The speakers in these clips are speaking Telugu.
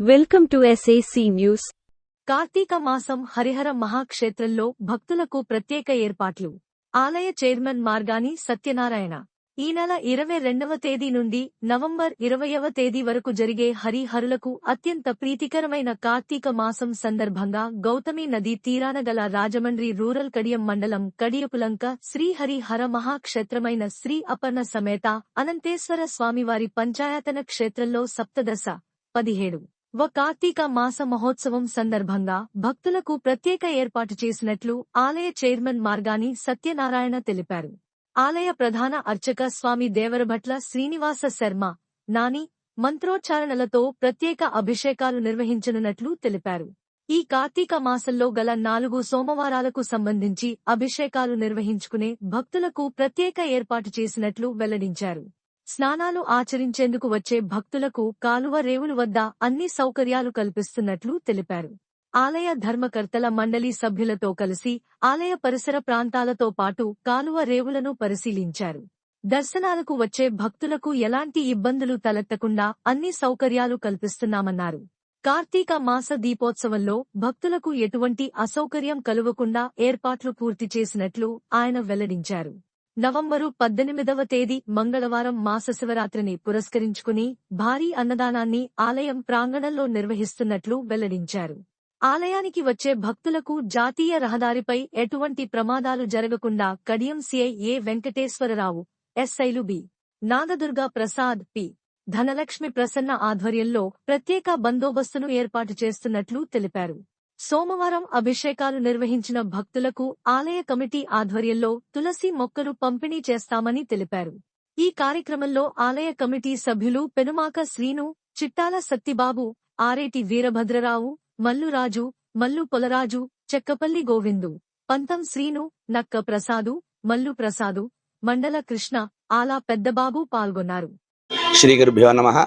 Welcome to SAC news. కార్తీక మాసం హరిహర మహాక్షేత్రంలో భక్తులకు ప్రత్యేక ఏర్పాట్లు. ఆలయ చైర్మన్ మార్గాని సత్యనారాయణ ఈ నెల 22వ తేదీ నుండి నవంబర్ 20వ తేదీ వరకు జరిగే హరిహరులకు అత్యంత ప్రీతికరమైన కార్తీక మాసం సందర్భంగా గౌతమి నదీ తీరాన గల రాజమండ్రి రూరల్ కడియం మండలం కడియపులంక శ్రీ హరిహర మహాక్షేత్రమైన శ్రీ అపర్ణ సమేత అనంతేశ్వర స్వామివారి పంచాయతన క్షేత్రంలో సప్తదశ 17వ కార్తీక మాస మహోత్సవం సందర్భంగా భక్తులకు ప్రత్యేక ఏర్పాటు చేసినట్లు ఆలయ చైర్మన్ మార్గాని సత్యనారాయణ తెలిపారు. ఆలయ ప్రధాన అర్చక స్వామి దేవరభట్ల శ్రీనివాస శర్మ నాని మంత్రోచ్చారణలతో ప్రత్యేక అభిషేకాలు నిర్వహించనున్నట్లు తెలిపారు. ఈ కార్తీక మాసంలో గల 4 సోమవారాలకు సంబంధించి అభిషేకాలు నిర్వహించుకునే భక్తులకు ప్రత్యేక ఏర్పాటు చేసినట్లు వెల్లడించారు. స్నానాలు ఆచరించేందుకు వచ్చే భక్తులకు కాలువ రేవుల వద్ద అన్ని సౌకర్యాలు కల్పిస్తున్నట్లు తెలిపారు. ఆలయ ధర్మకర్తల మండలి సభ్యులతో కలిసి ఆలయ పరిసర ప్రాంతాలతో పాటు కాలువ రేవులను పరిశీలించారు. దర్శనాలకు వచ్చే భక్తులకు ఎలాంటి ఇబ్బందులు తలెత్తకుండా అన్ని సౌకర్యాలు కల్పిస్తున్నామన్నారు. కార్తీక మాస దీపోత్సవంలో భక్తులకు ఎటువంటి అసౌకర్యం కలుగకుండా ఏర్పాట్లు పూర్తి చేసినట్లు ఆయన వెల్లడించారు. నవంబరు 18వ తేదీ మంగళవారం మాసశివరాత్రిని పురస్కరించుకుని భారీ అన్నదానాన్ని ఆలయం ప్రాంగణంలో నిర్వహిస్తున్నట్లు వెల్లడించారు. ఆలయానికి వచ్చే భక్తులకు జాతీయ రహదారిపై ఎటువంటి ప్రమాదాలు జరగకుండా కడియం సిఐ ఏ వెంకటేశ్వరరావు, ఎస్ఐలు బి. నాగదుర్గా ప్రసాద్, పి. ధనలక్ష్మి ప్రసన్న ఆధ్వర్యంలో ప్రత్యేక బందోబస్తును ఏర్పాటు చేస్తున్నట్లు తెలిపారు. సోమవారం అభిషేకాలు నిర్వహించిన భక్తులకు ఆలయ కమిటీ ఆధ్వర్యంలో తులసి మొక్కలు పంపిణీ చేస్తామని తెలిపారు. ఈ కార్యక్రమంలో ఆలయ కమిటీ సభ్యులు పెనుమాక శ్రీను, చిట్టాల సత్తిబాబు, ఆరేటి వీరభద్రరావు, మల్లురాజు, మల్లు పొలరాజు, చెక్కపల్లి గోవిందు, పంతం శ్రీను, నక్క ప్రసాదు, మల్లు ప్రసాదు, మండల కృష్ణ, ఆలా పెద్దబాబు పాల్గొన్నారు. శ్రీ గురుభ్యో నమః.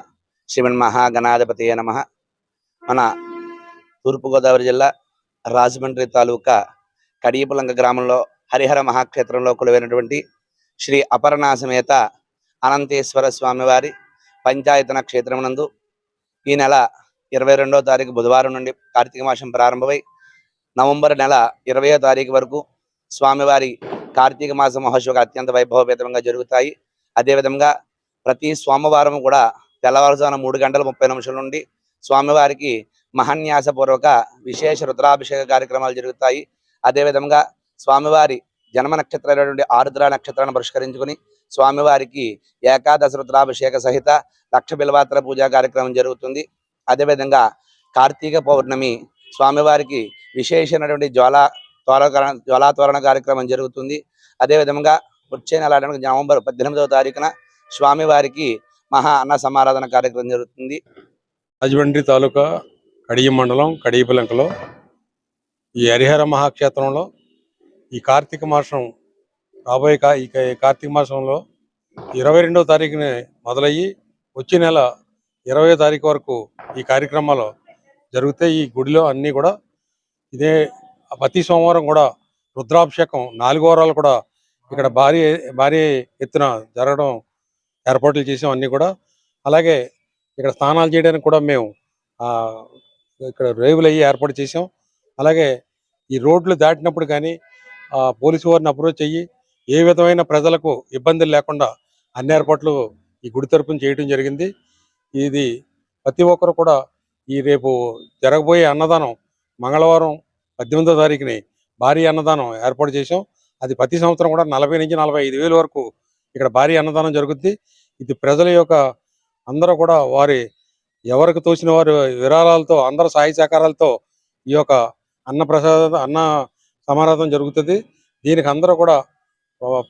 శ్రీమన్మహాగణాధిపతయే నమః. మన తూర్పుగోదావరి జిల్లా రాజమండ్రి తాలూకా కడియపులంక గ్రామంలో హరిహర మహాక్షేత్రంలో కొలువైనటువంటి శ్రీ అపర్ణ సమేత అనంతేశ్వర స్వామివారి పంచాయతన క్షేత్రమునందు ఈ నెల 22వ తారీఖు బుధవారం నుండి కార్తీక మాసం ప్రారంభమై నవంబర్ నెల 20వ తారీఖు వరకు స్వామివారి కార్తీక మాస మహోత్సవాలు అత్యంత వైభవపేతంగా జరుగుతాయి. అదేవిధంగా ప్రతి సోమవారం కూడా తెల్లవారుజామున 3 గంటల 30 నిమిషాల నుండి స్వామివారికి మహాన్యాసపూర్వక విశేష రుద్రాభిషేక కార్యక్రమాలు జరుగుతాయి. అదేవిధంగా స్వామివారి జన్మ నక్షత్రమైనటువంటి ఆరుద్ర నక్షత్రాన్ని పురస్కరించుకుని స్వామివారికి ఏకాదశ రుద్రాభిషేక సహిత లక్ష బిల్వాత్ర పూజా కార్యక్రమం జరుగుతుంది. అదేవిధంగా కార్తీక పౌర్ణమి స్వామివారికి విశేషమైనటువంటి జ్వాలాతోరణ కార్యక్రమం జరుగుతుంది. అదేవిధంగా వచ్చే నెల నవంబర్ 18వ తారీఖున స్వామివారికి మహా అన్న సమారాధన కార్యక్రమం జరుగుతుంది. రాజమండ్రి తాలూకా కడియం మండలం కడియపులంకలో ఈ హరిహర మహాక్షేత్రంలో ఈ కార్తీక మాసం రాబోయే ఈ కార్తీక మాసంలో 22వ తారీఖున మొదలయ్యి వచ్చే నెల 20వ తారీఖు వరకు ఈ కార్యక్రమాలు జరుగుతాయి. ఈ గుడిలో అన్నీ కూడా ఇదే ప్రతి సోమవారం కూడా రుద్రాభిషేకం 4 వారాలు కూడా ఇక్కడ భారీ ఎత్తున జరగడం ఏర్పాట్లు చేసాం అన్నీ కూడా. అలాగే ఇక్కడ స్నానాలు చేయడానికి కూడా మేము ఇక్కడ రేవులు అయ్యి ఏర్పాటు చేసాం. అలాగే ఈ రోడ్లు దాటినప్పుడు కానీ పోలీసు వారిని అప్రోచ్ అయ్యి ఏ విధమైన ప్రజలకు ఇబ్బందులు లేకుండా అన్ని ఏర్పాట్లు ఈ గుడి తరపున చేయడం జరిగింది. ఇది ప్రతి ఒక్కరు కూడా ఈ రేపు జరగబోయే అన్నదానం మంగళవారం 18వ తారీఖుని భారీ అన్నదానం ఏర్పాటు చేసాం. అది ప్రతి సంవత్సరం కూడా 40 నుంచి 45 వేల వరకు ఇక్కడ భారీ అన్నదానం జరుగుద్ది. ఇది ప్రజల యొక్క అందరూ కూడా వారి ఎవరికి తోచిన వారి విరాళాలతో అందరూ సహాయ సహకారాలతో ఈ యొక్క అన్న సమారాధన జరుగుతుంది. దీనికి అందరూ కూడా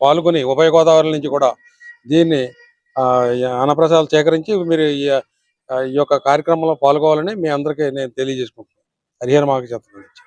పాల్గొని ఉభయ గోదావరి నుంచి కూడా దీన్ని అన్నప్రసాదాలు సేకరించి మీరు ఈ యొక్క కార్యక్రమంలో పాల్గొవాలని మీ అందరికీ నేను తెలియజేసుకుంటున్నాను. హరిహర మహాక్షేత్రం నుంచి.